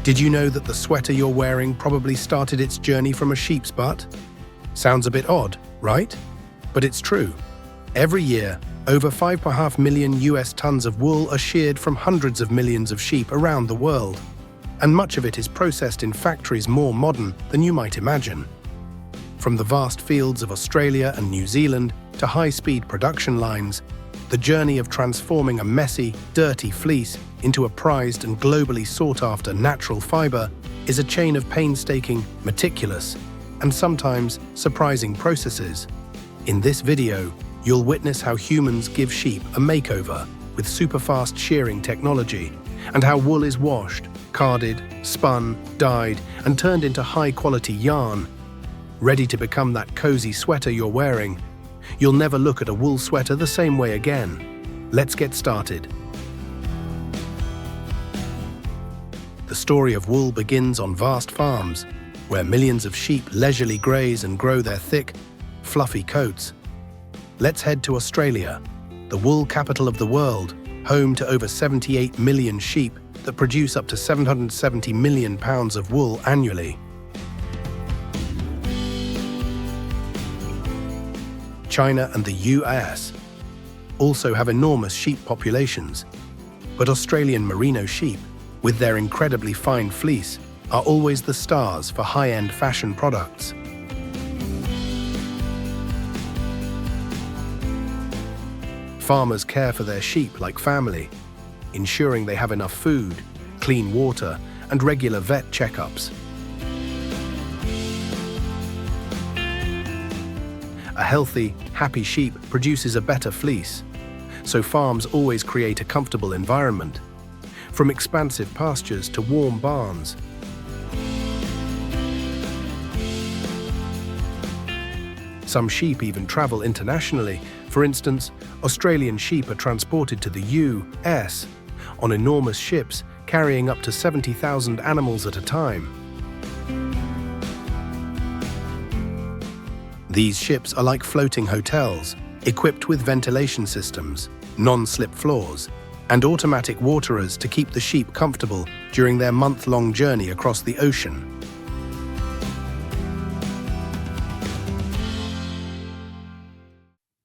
Did you know that the sweater you're wearing probably started its journey from a sheep's butt? Sounds a bit odd, right? But it's true. Every year, over 5.5 million US tons of wool are sheared from hundreds of millions of sheep around the world, and much of it is processed in factories more modern than you might imagine. From the vast fields of Australia and New Zealand to high-speed production lines, the journey of transforming a messy, dirty fleece into a prized and globally sought-after natural fiber is a chain of painstaking, meticulous, and sometimes surprising processes. In this video, you'll witness how humans give sheep a makeover with super-fast shearing technology, and how wool is washed, carded, spun, dyed, and turned into high-quality yarn. Ready to become that cozy sweater you're wearing, you'll never look at a wool sweater the same way again. Let's get started. The story of wool begins on vast farms, where millions of sheep leisurely graze and grow their thick, fluffy coats. Let's head to Australia, the wool capital of the world, home to over 78 million sheep that produce up to 770 million pounds of wool annually. China and the US also have enormous sheep populations, but Australian merino sheep, with their incredibly fine fleece, are always the stars for high-end fashion products. Farmers care for their sheep like family, ensuring they have enough food, clean water, and regular vet checkups. A healthy, happy sheep produces a better fleece, so farms always create a comfortable environment, from expansive pastures to warm barns. Some sheep even travel internationally. For instance, Australian sheep are transported to the US on enormous ships carrying up to 70,000 animals at a time. These ships are like floating hotels, equipped with ventilation systems, non-slip floors, and automatic waterers to keep the sheep comfortable during their month-long journey across the ocean.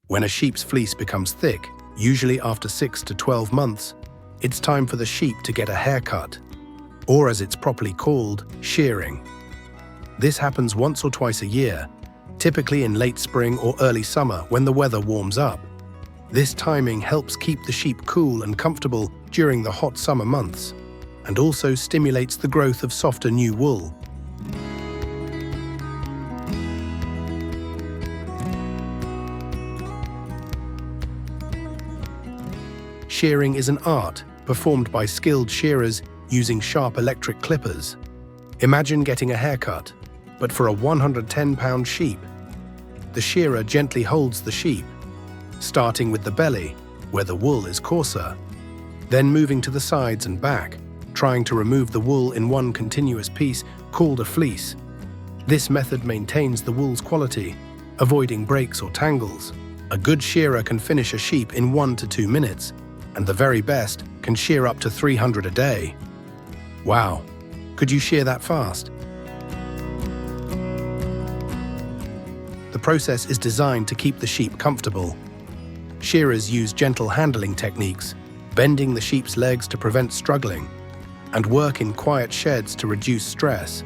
When a sheep's fleece becomes thick, usually after 6 to 12 months, it's time for the sheep to get a haircut, or as it's properly called, shearing. This happens once or twice a year, typically in late spring or early summer when the weather warms up. This timing helps keep the sheep cool and comfortable during the hot summer months, and also stimulates the growth of softer new wool. Shearing is an art performed by skilled shearers using sharp electric clippers. Imagine getting a haircut, but for a 110-pound sheep. The shearer gently holds the sheep, starting with the belly, where the wool is coarser, then moving to the sides and back, trying to remove the wool in one continuous piece called a fleece. This method maintains the wool's quality, avoiding breaks or tangles. A good shearer can finish a sheep in 1 to 2 minutes, and the very best can shear up to 300 a day. Wow, could you shear that fast? The process is designed to keep the sheep comfortable. Shearers use gentle handling techniques, bending the sheep's legs to prevent struggling, and work in quiet sheds to reduce stress.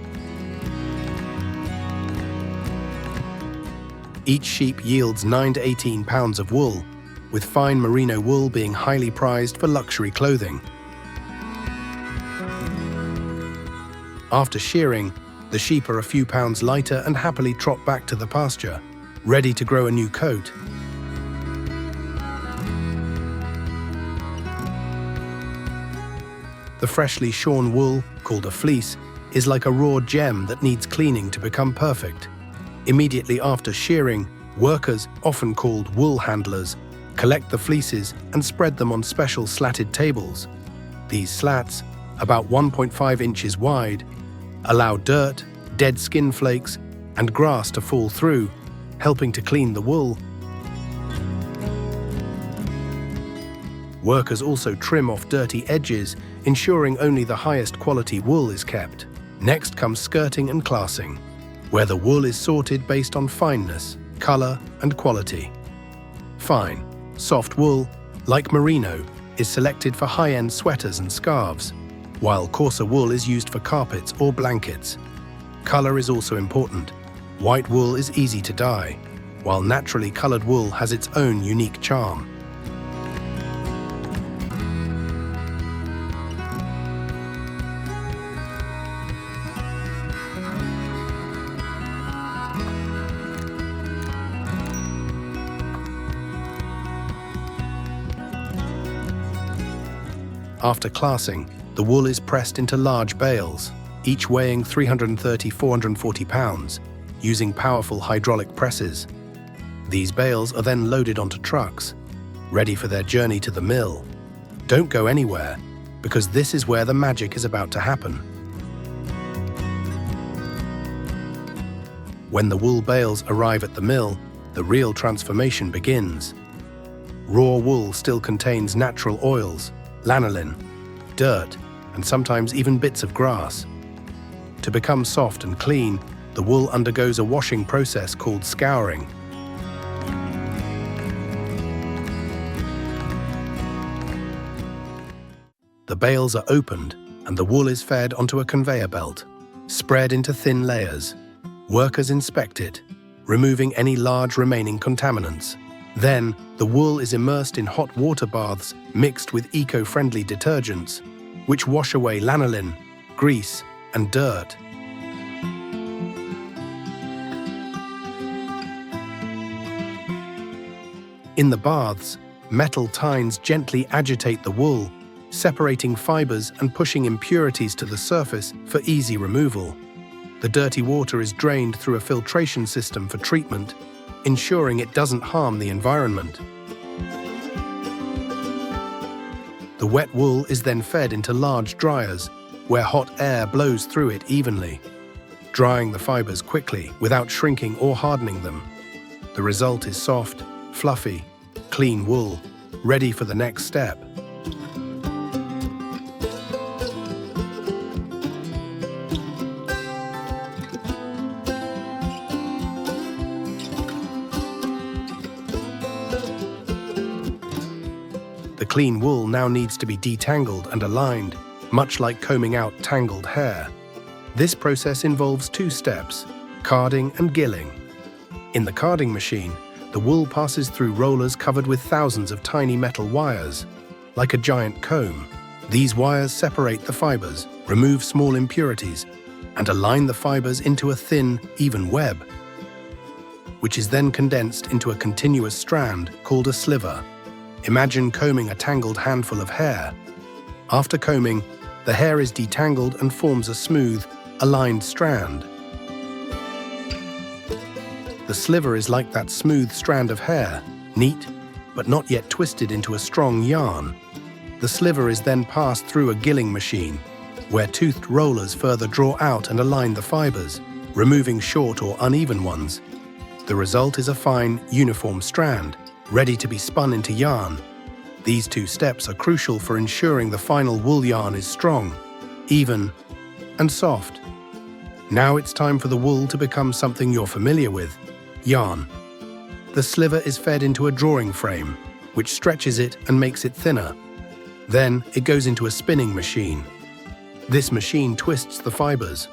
Each sheep yields 9 to 18 pounds of wool, with fine merino wool being highly prized for luxury clothing. After shearing, the sheep are a few pounds lighter and happily trot back to the pasture, ready to grow a new coat. The freshly shorn wool, called a fleece, is like a raw gem that needs cleaning to become perfect. Immediately after shearing, workers, often called wool handlers, collect the fleeces and spread them on special slatted tables. These slats, about 1.5 inches wide, allow dirt, dead skin flakes, and grass to fall through, helping to clean the wool. Workers also trim off dirty edges, ensuring only the highest quality wool is kept. Next comes skirting and classing, where the wool is sorted based on fineness, color, and quality. Fine, soft wool, like merino, is selected for high-end sweaters and scarves, while coarser wool is used for carpets or blankets. Color is also important. White wool is easy to dye, while naturally colored wool has its own unique charm. After classing, the wool is pressed into large bales, each weighing 330–440 pounds, using powerful hydraulic presses. These bales are then loaded onto trucks, ready for their journey to the mill. Don't go anywhere, because this is where the magic is about to happen. When the wool bales arrive at the mill, the real transformation begins. Raw wool still contains natural oils, lanolin, dirt, and sometimes even bits of grass. To become soft and clean, the wool undergoes a washing process called scouring. The bales are opened and the wool is fed onto a conveyor belt, spread into thin layers. Workers inspect it, removing any large remaining contaminants. Then, the wool is immersed in hot water baths mixed with eco-friendly detergents, which wash away lanolin, grease, and dirt. In the baths, metal tines gently agitate the wool, separating fibers and pushing impurities to the surface for easy removal. The dirty water is drained through a filtration system for treatment, ensuring it doesn't harm the environment. The wet wool is then fed into large dryers, where hot air blows through it evenly, drying the fibers quickly without shrinking or hardening them. The result is soft, fluffy, clean wool, ready for the next step. The clean wool now needs to be detangled and aligned, much like combing out tangled hair. This process involves two steps: carding and gilling. In the carding machine, the wool passes through rollers covered with thousands of tiny metal wires, like a giant comb. These wires separate the fibers, remove small impurities, and align the fibers into a thin, even web, which is then condensed into a continuous strand called a sliver. Imagine combing a tangled handful of hair. After combing, the hair is detangled and forms a smooth, aligned strand. The sliver is like that smooth strand of hair, neat, but not yet twisted into a strong yarn. The sliver is then passed through a gilling machine, where toothed rollers further draw out and align the fibers, removing short or uneven ones. The result is a fine, uniform strand, ready to be spun into yarn. These two steps are crucial for ensuring the final wool yarn is strong, even, and soft. Now it's time for the wool to become something you're familiar with: yarn. The sliver is fed into a drawing frame, which stretches it and makes it thinner. Then it goes into a spinning machine. This machine twists the fibers,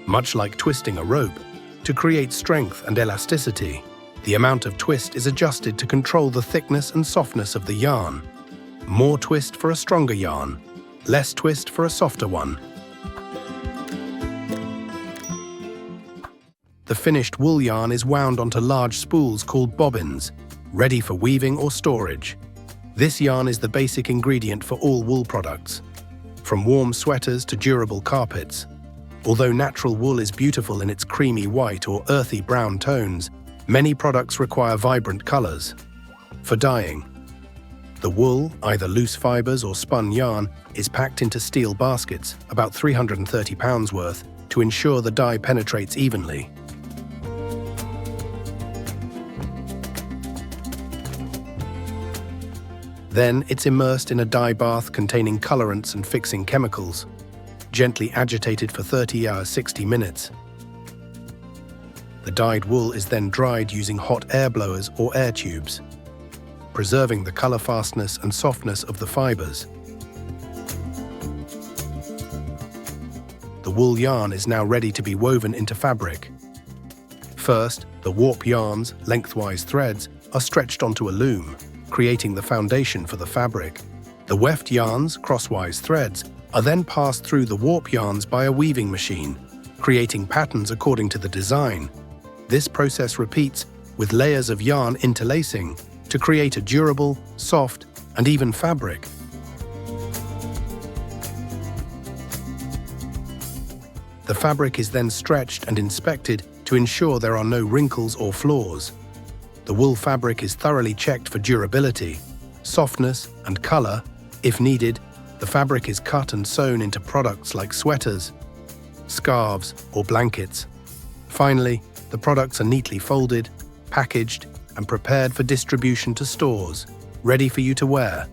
much like twisting a rope, to create strength and elasticity. The amount of twist is adjusted to control the thickness and softness of the yarn. More twist for a stronger yarn, less twist for a softer one. The finished wool yarn is wound onto large spools called bobbins, ready for weaving or storage. This yarn is the basic ingredient for all wool products, from warm sweaters to durable carpets. Although natural wool is beautiful in its creamy white or earthy brown tones, many products require vibrant colors. For dyeing, the wool, either loose fibers or spun yarn, is packed into steel baskets, about 330 pounds worth, to ensure the dye penetrates evenly. Then it's immersed in a dye bath containing colorants and fixing chemicals, gently agitated for 30 hours 60 minutes. The dyed wool is then dried using hot air blowers or air tubes, preserving the color fastness and softness of the fibers. The wool yarn is now ready to be woven into fabric. First, the warp yarn's lengthwise threads are stretched onto a loom, creating the foundation for the fabric. The weft yarn's crosswise threads are then passed through the warp yarns by a weaving machine, creating patterns according to the design. This process repeats with layers of yarn interlacing to create a durable, soft, and even fabric. The fabric is then stretched and inspected to ensure there are no wrinkles or flaws. The wool fabric is thoroughly checked for durability, softness, and color. If needed, the fabric is cut and sewn into products like sweaters, scarves, or blankets. Finally, the products are neatly folded, packaged, and prepared for distribution to stores, ready for you to wear.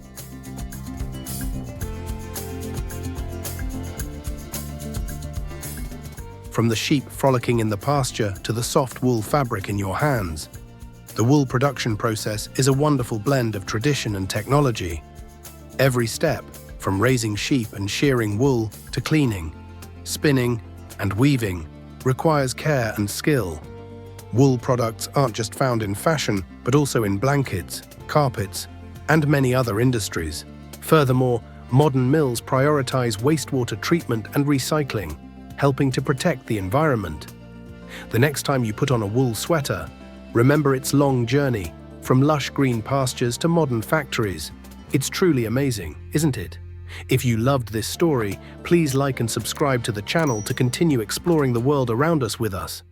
From the sheep frolicking in the pasture to the soft wool fabric in your hands, the wool production process is a wonderful blend of tradition and technology. Every step, from raising sheep and shearing wool to cleaning, spinning, and weaving, requires care and skill. Wool products aren't just found in fashion, but also in blankets, carpets, and many other industries. Furthermore, modern mills prioritize wastewater treatment and recycling, helping to protect the environment. The next time you put on a wool sweater, remember its long journey, from lush green pastures to modern factories. It's truly amazing, isn't it? If you loved this story, please like and subscribe to the channel to continue exploring the world around us with us.